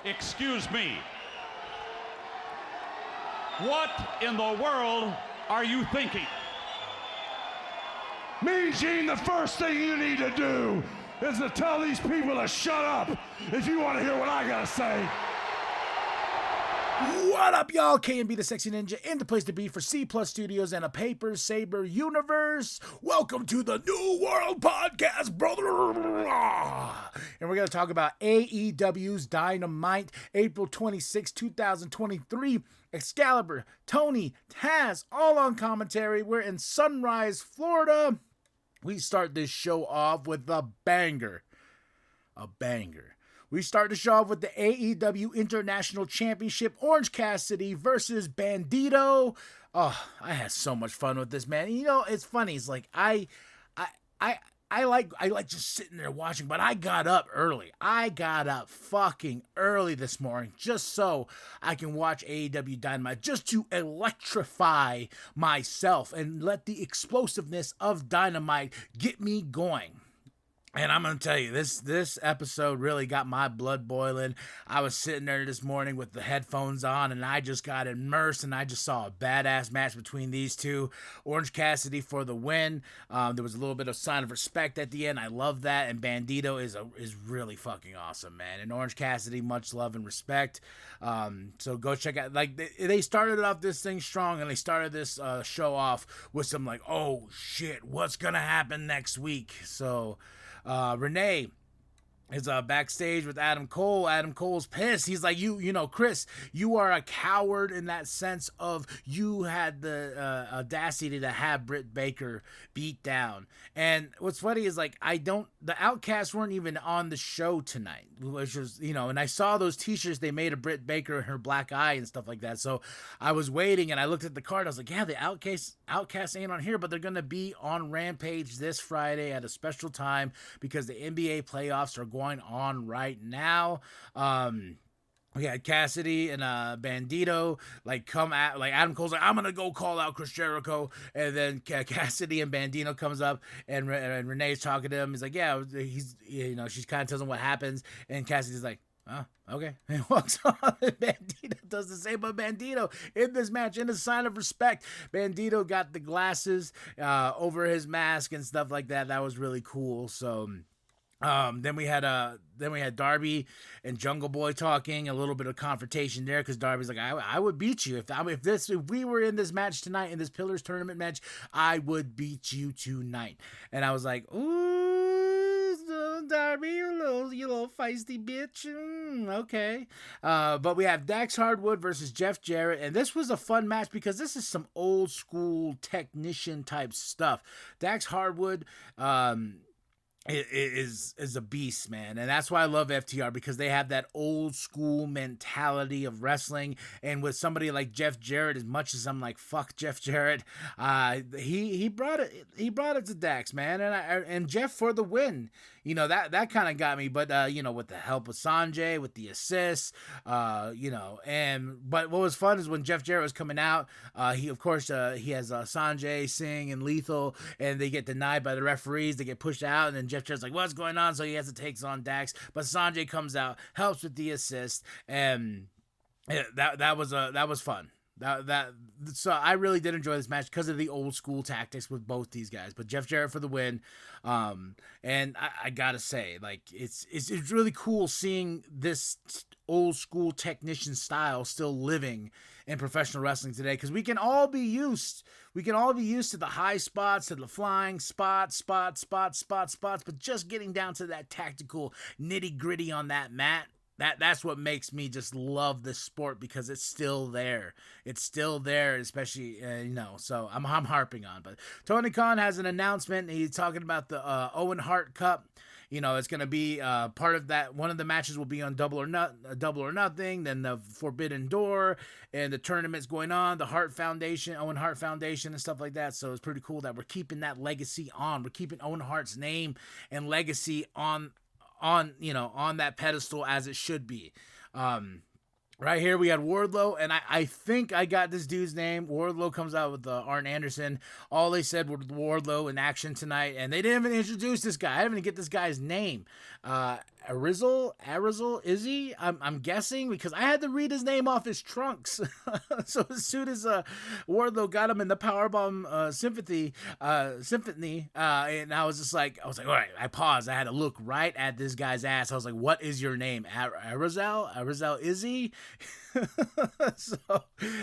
Excuse me. What in the world are you thinking? Mean Gene, the first thing you need to do is to tell these people to shut up if you want to hear what I gotta say. What up, y'all? KNB the Sexy Ninja in the place to be for C Plus Studios and a Paper Saber universe. Welcome to the New World Podcast, brother. And we're going to talk about AEW's Dynamite, April 26, 2023. Excalibur, Tony, Taz, all on commentary. We're in Sunrise, Florida. We start this show off with a banger. A banger. We start the show off with the AEW International Championship, Orange Cassidy versus Bandito. Oh, I had so much fun with this, man. You know, it's funny. It's like I like just sitting there watching, but I got up early. I got up fucking early this morning just so I can watch AEW Dynamite, just to electrify myself and let the explosiveness of Dynamite get me going. And I'm going to tell you, this episode really got my blood boiling. I was sitting there this morning with the headphones on, and I just got immersed, and I just saw a badass match between these two. Orange Cassidy for the win. There was a little bit of sign of respect at the end. I love that. And Bandito is really fucking awesome, man. And Orange Cassidy, much love and respect. So go check out. Like, they started off this thing strong, and they started this show off with some like, oh shit, what's going to happen next week? So Renee is backstage with Adam Cole. Adam Cole's pissed. He's like, you know, Chris, you are a coward in that sense of you had the audacity to have Britt Baker beat down. And what's funny is like, the Outcasts weren't even on the show tonight, which was, you know, and I saw those t-shirts they made of Britt Baker and her black eye and stuff like that. So I was waiting and I looked at the card. I was like, yeah, the Outcasts ain't on here, but they're going to be on Rampage this Friday at a special time because the NBA playoffs are going on right now. We had Cassidy and Bandito like come at, like Adam Cole's like, I'm gonna go call out Chris Jericho, and then Cassidy and Bandito comes up and Renee's talking to him. He's like, yeah, she kind of tells him what happens, and Cassidy's like, oh, okay, and walks on. And Bandito does the same, but Bandito in this match, in a sign of respect, Bandito got the glasses over his mask and stuff like that. That was really cool. So then we had Darby and Jungle Boy talking, a little bit of confrontation there because Darby's like, I would beat you if we were in this match tonight, in this Pillars tournament match, I would beat you tonight. And I was like, ooh, Darby, you little feisty bitch. Okay. But we have Dax Hardwood versus Jeff Jarrett, and this was a fun match because this is some old school technician type stuff. Dax Hardwood, is a beast, man, and that's why I love FTR, because they have that old school mentality of wrestling. And with somebody like Jeff Jarrett, as much as I'm like, fuck Jeff Jarrett, he brought it to Dax, man, and Jeff for the win. You know, that kind of got me, but you know, with the help of Sanjay, with the assists, you know, but what was fun is when Jeff Jarrett was coming out, he has Sanjay, Singh, and Lethal, and they get denied by the referees. They get pushed out, and then Jeff Jarrett's like, what's going on? So he has to take on Dax, but Sanjay comes out, helps with the assist, and that was fun. So I really did enjoy this match because of the old school tactics with both these guys. But Jeff Jarrett for the win, and I gotta say, like, it's really cool seeing this old school technician style still living in professional wrestling today, because we can all be used to the high spots, to the flying spots, but just getting down to that tactical nitty gritty on that mat. That's what makes me just love this sport, because it's still there. It's still there, especially, you know, so I'm harping on. But Tony Khan has an announcement. He's talking about the Owen Hart Cup. You know, it's going to be part of that. One of the matches will be on Double or Nothing, then the Forbidden Door, and the tournament's going on, the Hart Foundation, Owen Hart Foundation, and stuff like that. So it's pretty cool that we're keeping that legacy on. We're keeping Owen Hart's name and legacy on that pedestal as it should be. Right here we had Wardlow, and I think I got this dude's name. Wardlow comes out with Arn Anderson. All they said was Wardlow in action tonight, and they didn't even introduce this guy. I didn't even get this guy's name. Arizel, Izzy? I'm guessing, because I had to read his name off his trunks. So as soon as Wardlow got him in the Powerbomb symphony, and I was like, all right, I paused. I had to look right at this guy's ass. I was like, what is your name? Arizel Izzy? So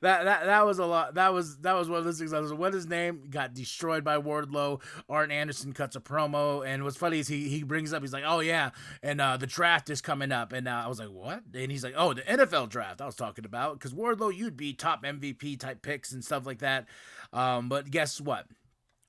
that was a lot. That was one of those things. I was like, what his name? Got destroyed by Wardlow. Arn Anderson cuts a promo, and what's funny is he brings up, he's like, oh yeah, and the draft is coming up, and I was like, what? And he's like, oh, the NFL draft I was talking about, because Wardlow, you'd be top MVP type picks and stuff like that. But guess what?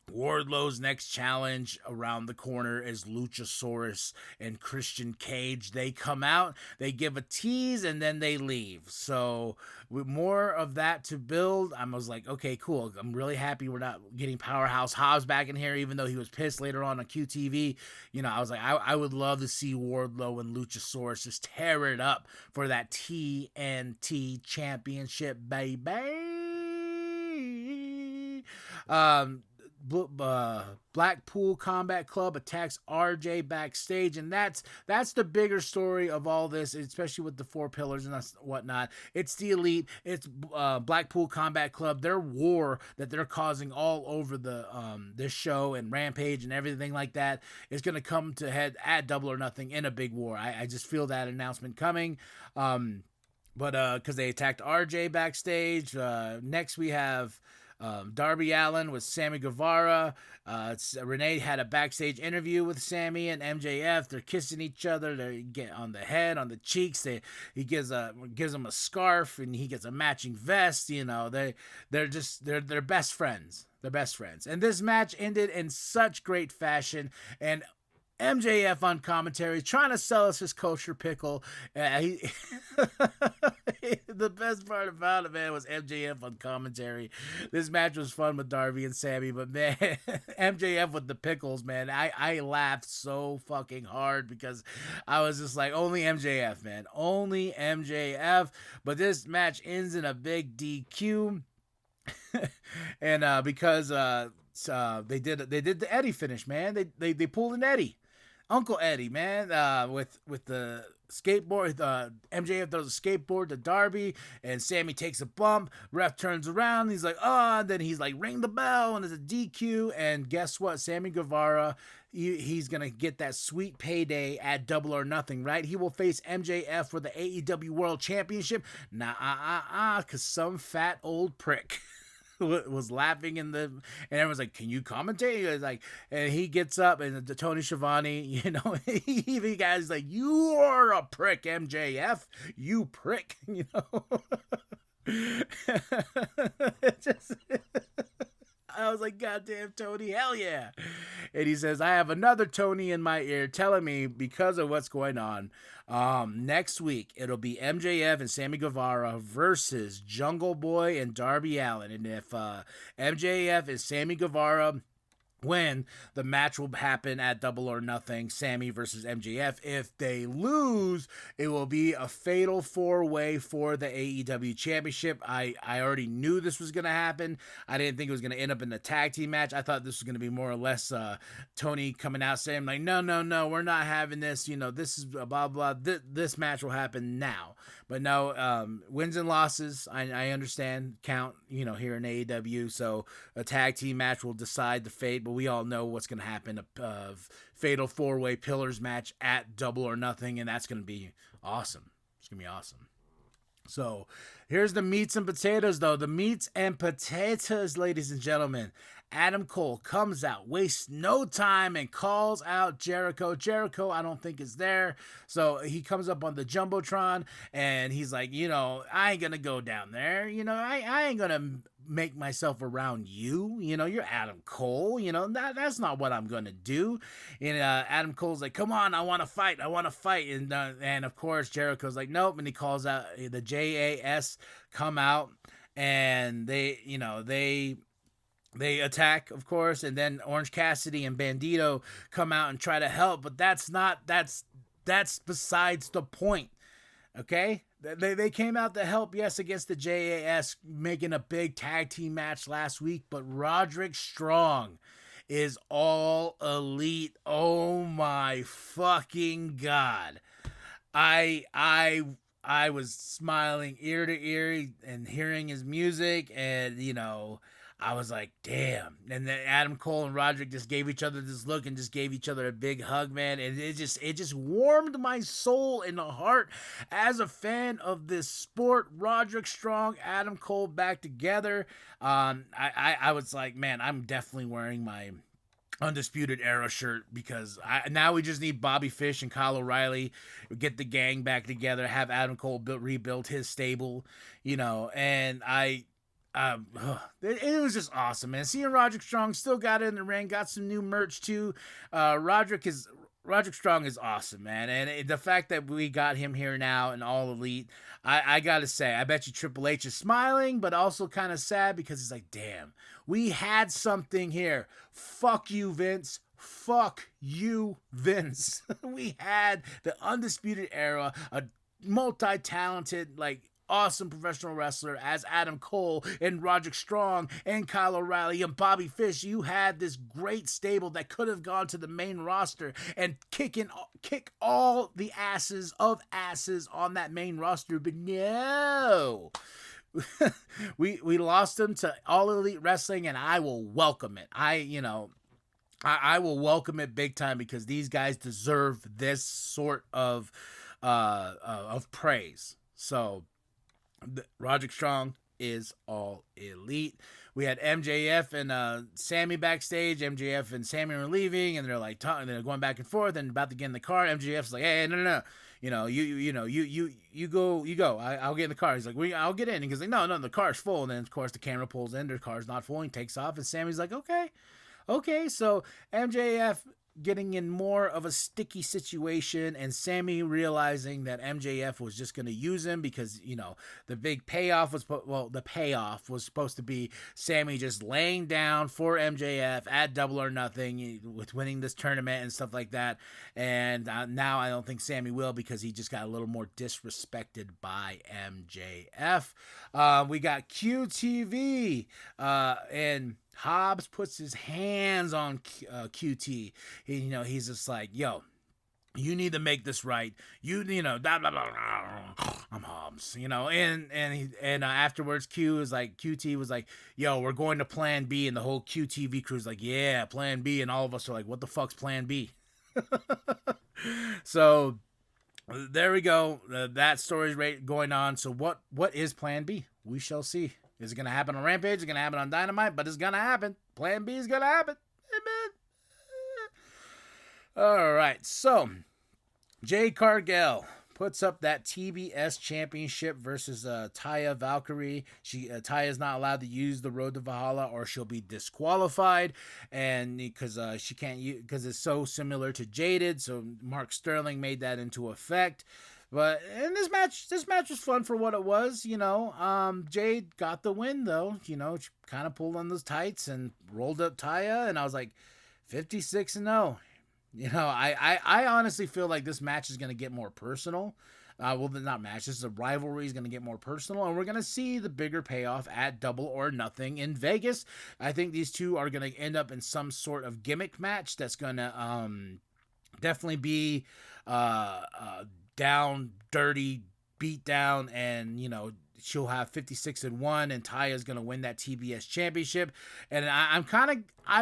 Wardlow's next challenge around the corner is Luchasaurus and Christian Cage. They come out, they give a tease, and then they leave. So with more of that to build, I was like, okay, cool. I'm really happy we're not getting Powerhouse Hobbs back in here, even though he was pissed later on QTV. You know, I was like, I would love to see Wardlow and Luchasaurus just tear it up for that TNT Championship, baby. Blackpool Combat Club attacks RJ backstage, and that's the bigger story of all this, especially with the 4 pillars and whatnot. It's the Elite, it's Blackpool Combat Club, their war that they're causing all over the this show and Rampage and everything like that is going to come to head at Double or Nothing in a big war. I just feel that announcement coming. But because they attacked RJ backstage. Next we have Darby Allin with Sammy Guevara. Renee had a backstage interview with Sammy and MJF. They're kissing each other. They get on the head, on the cheeks. He gives him a scarf, and he gets a matching vest. You know, they're best friends. They're best friends. And this match ended in such great fashion. And MJF on commentary trying to sell us his kosher pickle. The best part about it, man, was MJF on commentary. This match was fun with Darby and Sammy, but man, MJF with the pickles, man, I laughed so fucking hard because I was just like, only MJF, man, only MJF. But this match ends in a big DQ. And because they did the Eddie finish, man. They pulled an Eddie. Uncle Eddie, man, with the skateboard. MJF throws a skateboard to Darby, and Sammy takes a bump. Ref turns around. He's like, oh, and then he's like, ring the bell, and there's a DQ. And guess what? Sammy Guevara, he's going to get that sweet payday at Double or Nothing, right? He will face MJF for the AEW World Championship. Because some fat old prick was laughing and everyone's like, can you commentate? He was like, and he gets up, and the Tony Schiavone, you know, he guy's like, you are a prick, MJF, you prick, you know. I was like, goddamn Tony, hell yeah. And he says, I have another Tony in my ear telling me, because of what's going on, next week it'll be MJF and Sammy Guevara versus Jungle Boy and Darby Allin. And if MJF and Sammy Guevara win, the match will happen at Double or Nothing, Sammy versus MJF. If they lose, it will be a fatal 4-way for the AEW Championship. I already knew this was going to happen. I didn't think it was going to end up in the tag team match. I thought this was going to be more or less Tony coming out saying like, no, we're not having this. You know, this is blah, blah. This match will happen now. But no, wins and losses, I understand, count, you know, here in AEW. So a tag team match will decide the fate. But we all know what's going to happen. A fatal 4-way pillars match at Double or Nothing, and that's going to be awesome. It's going to be awesome. So here's the meats and potatoes, though. The meats and potatoes, ladies and gentlemen. Adam Cole comes out, wastes no time, and calls out Jericho. Jericho, I don't think, is there. So he comes up on the Jumbotron, and he's like, you know, I ain't going to go down there. You know, I ain't going to make myself around you. You know, you're Adam Cole. You know, that's not what I'm going to do. And Adam Cole's like, come on, I want to fight. And of course, Jericho's like, nope. And he calls out the JAS come out, and they attack, of course, and then Orange Cassidy and Bandito come out and try to help, but that's besides the point, okay? They came out to help, yes, against the JAS, making a big tag team match last week, but Roderick Strong is All Elite. Oh my fucking God. I was smiling ear to ear and hearing his music, and I was like, damn. And then Adam Cole and Roderick just gave each other this look and just gave each other a big hug, man. And it just warmed my soul and the heart as a fan of this sport. Roderick Strong, Adam Cole back together. I was like, man, I'm definitely wearing my Undisputed Era shirt, because now we just need Bobby Fish and Kyle O'Reilly, get the gang back together, have Adam Cole rebuild his stable, and it was just awesome, man. Seeing Roderick Strong still got it in the ring, got some new merch too. Roderick Strong is awesome, man, and the fact that we got him here now in All Elite, I gotta say, I bet you Triple H is smiling, but also kind of sad, because he's like, damn, we had something here. Fuck you, Vince. Fuck you, Vince. We had the Undisputed Era, a multi-talented, awesome professional wrestler as Adam Cole and Roderick Strong and Kyle O'Reilly and Bobby Fish. You had this great stable that could have gone to the main roster and kick all the asses on that main roster, but no. we lost them to All Elite Wrestling, and I will welcome it. I will welcome it big time, because these guys deserve this sort of praise. So Roderick Strong is All Elite. We had MJF and Sammy backstage. MJF and Sammy were leaving, and they're like talking, they're going back and forth, and about to get in the car. MJF's like, "Hey, no. You go. I'll get in the car." He's like, "I'll get in." He goes like, "No, the car's full." And then of course the camera pulls in, the car's not full, and takes off, and Sammy's like, Okay. So MJF getting in more of a sticky situation, and Sammy realizing that MJF was just going to use him, because the big payoff was supposed to be Sammy just laying down for MJF at Double or Nothing with winning this tournament and stuff like that. And now I don't think Sammy will, because he just got a little more disrespected by MJF. We got QTV and Hobbs puts his hands on QT. He's just like, "Yo, you need to make this right. Blah, blah, blah, blah. I'm Hobbs, and afterwards, QT was like, "Yo, we're going to Plan B," and the whole QTV crew's like, "Yeah, Plan B," and all of us are like, "What the fuck's Plan B?" So there we go. That story's going on. So what is Plan B? We shall see. Is it going to happen on Rampage? Is it going to happen on Dynamite? But it's going to happen. Plan B is going to happen. Amen. All right. So, Jade Cargill puts up that TBS championship versus Taya Valkyrie. Taya is not allowed to use the Road to Valhalla, or she'll be disqualified, and because she can't use, because it's so similar to Jaded. So Mark Sterling made that into effect. But in this match was fun for what it was. Jade got the win though. She kind of pulled on those tights and rolled up Taya, and I was like, 56-0. I honestly feel like this match is going to get more personal. This is a rivalry is going to get more personal, and we're going to see the bigger payoff at Double or Nothing in Vegas. I think these two are going to end up in some sort of gimmick match that's going to definitely be down, dirty, beat down, and she'll have 56-1, and Taya's gonna win that TBS championship. And I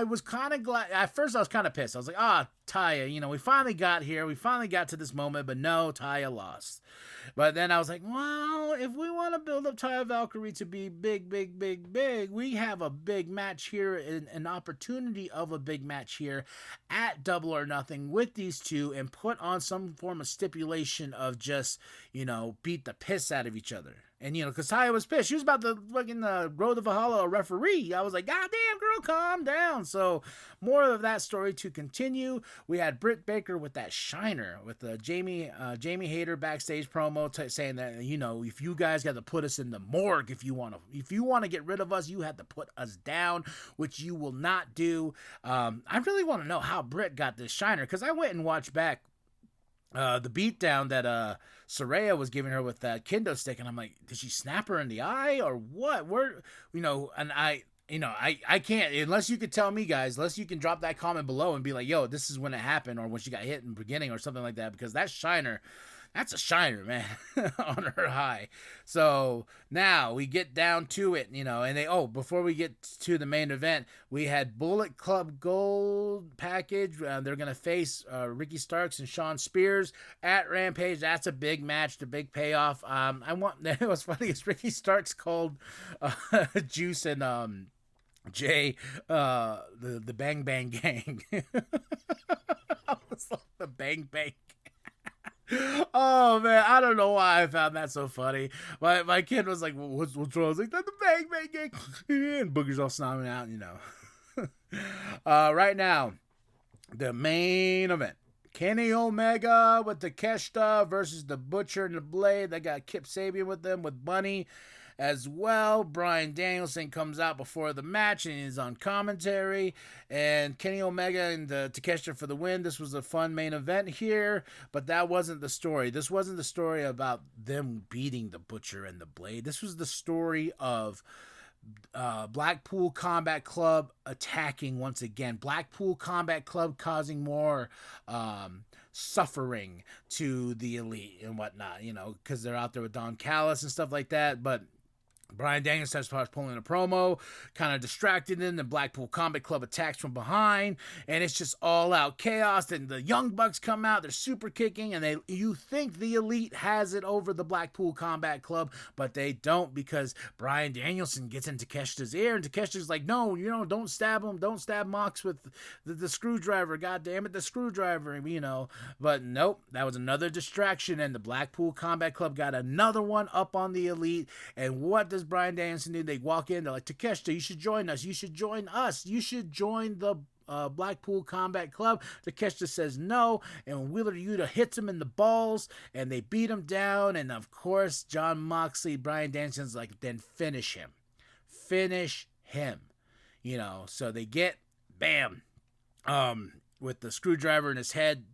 was kind of glad. At first I was kind of pissed. I was like, Taya, we finally got here, we finally got to this moment, but no, Taya lost. But then I was like, well, if we want to build up Taya Valkyrie to be big, we have a big match here, an opportunity of a big match here at Double or Nothing with these two, and put on some form of stipulation of just, beat the piss out of each other. And, because Taya was pissed. She was about to fucking Road to Valhalla referee. I was like, God damn, girl, calm down. So, more of that story to continue. We had Britt Baker with that shiner, with the Jamie Hayter backstage promo saying that, if you guys got to put us in the morgue, if you want to get rid of us, you have to put us down, which you will not do. I really want to know how Britt got this shiner, because I went and watched back the beatdown that Saraya was giving her with that kendo stick, and I'm like, did she snap her in the eye or what? And you know, I can't, unless you could tell me, guys, unless you can drop that comment below and be like, yo, this is when it happened, or when she got hit in the beginning or something like that, because that's a shiner, man, on her high. So now we get down to it, you know, and before we get to the main event, we had Bullet Club Gold package. They're going to face Ricky Starks and Shawn Spears at Rampage. That's a big match, the big payoff. What's funny is Ricky Starks called Juice and Jay, the Bang Bang Gang. I was like, the Bang Bang. Oh man, I don't know why I found that so funny. My kid was like, "What's wrong?" I was like, "That's the Bang Bang Gang," and boogers all snobbing out, you know. Right now, the main event: Kenny Omega with Takeshita versus the Butcher and the Blade. They got Kip Sabian with them, with Bunny as well. Bryan Danielson comes out before the match and is on commentary. And Kenny Omega and Takeshita for the win. This was a fun main event here, but that wasn't the story. This wasn't the story about them beating the Butcher and the Blade. This was the story of Blackpool Combat Club attacking once again. Blackpool Combat Club causing more suffering to the Elite and whatnot, you know, because they're out there with Don Callis and stuff like that. But Bryan Danielson starts pulling a promo, kind of distracted in. The Blackpool Combat Club attacks from behind, and it's just all out chaos. And the Young Bucks come out, they're super kicking, and you think the Elite has it over the Blackpool Combat Club, but they don't, because Bryan Danielson gets in Takeshita's ear, and Takeshita's like, no, you know, don't stab him, don't stab Mox with the screwdriver, god damn it, the screwdriver, you know. But nope, that was another distraction, and the Blackpool Combat Club got another one up on the Elite. And what does Bryan Danielson do? They walk in, they're like, Takeshita, you should join us, you should join us, you should join the Blackpool Combat Club. Takeshita says no, and Wheeler Yuta hits him in the balls, and they beat him down. And of course, Jon Moxley, Bryan Danielson's like, then finish him, you know. So they get bam, with the screwdriver in his head.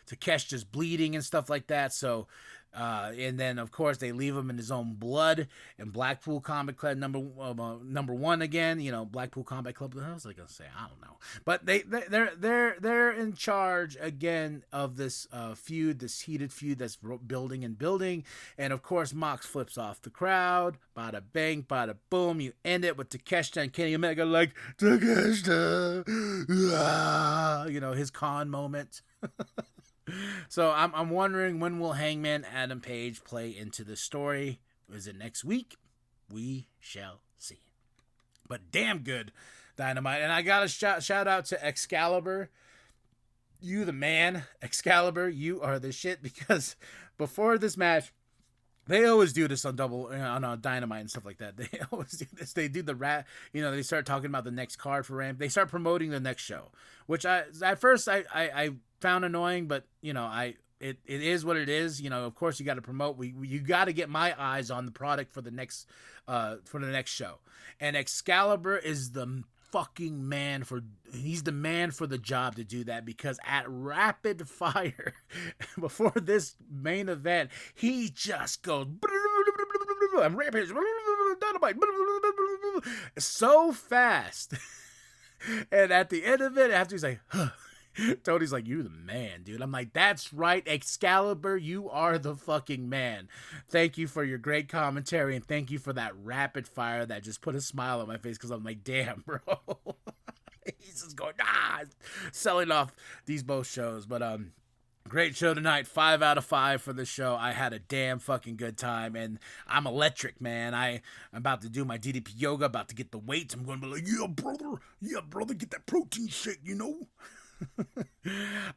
Takeshita's bleeding and stuff like that. So and then of course they leave him in his own blood. And Blackpool Combat Club number one again, you know, Blackpool Combat Club. What was I gonna say? I don't know. But they're in charge again of this feud, this heated feud that's building and building. And of course Mox flips off the crowd. Bada bang, bada boom. You end it with Takeshita and Kenny Omega like, Takeshita, you know, his con moment. So I'm wondering, when will Hangman Adam Page play into the story? Is it next week? We shall see. But damn good Dynamite. And I got a shout out to Excalibur. You the man. Excalibur, you are the shit, because before this match, they always do this on Dynamite and stuff like that. They always do this. They do you know, they start talking about the next card for Ramp. They start promoting the next show, which at first I found annoying, but you know, it is what it is. You know, of course you got to promote. You got to get my eyes on the product for the next show. And Excalibur is the fucking man he's the man for the job to do that, because at rapid fire before this main event, he just goes and Rampage Dynamite so fast. And at the end of it, after he's like, Tony's like, you the man, dude. I'm like, that's right, Excalibur, you are the fucking man. Thank you for your great commentary, and thank you for that rapid fire that just put a smile on my face, because I'm like, damn, bro. He's just going, selling off these both shows. But great show tonight. 5 out of 5 for the show. I had a damn fucking good time, and I'm electric, man. I'm about to do my DDP yoga, about to get the weights. I'm going to be like, yeah, brother, get that protein shake, you know.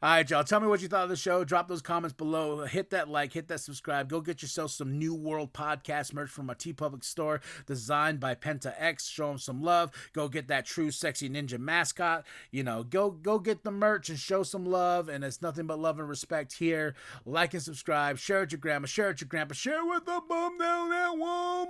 Alright, y'all, tell me what you thought of the show. Drop those comments below. Hit that like, hit that subscribe. Go get yourself some New World Podcast merch from my TeePublic store, designed by Penta X. Show them some love. Go get that True Sexy Ninja mascot. You know, go get the merch and show some love. And it's nothing but love and respect here. Like and subscribe. Share it with your grandma. Share it with your grandpa. Share it with the bum down at Walmart.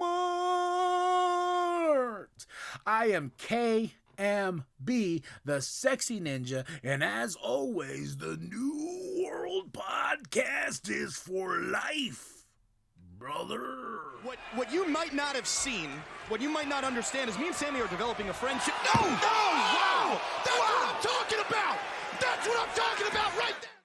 I am KMB, the Sexy Ninja, and as always, the New World Podcast is for life, brother. What you might not have seen, what you might not understand is me and Sammy are developing a friendship. No! Wow! That's what I'm talking about! That's what I'm talking about right there!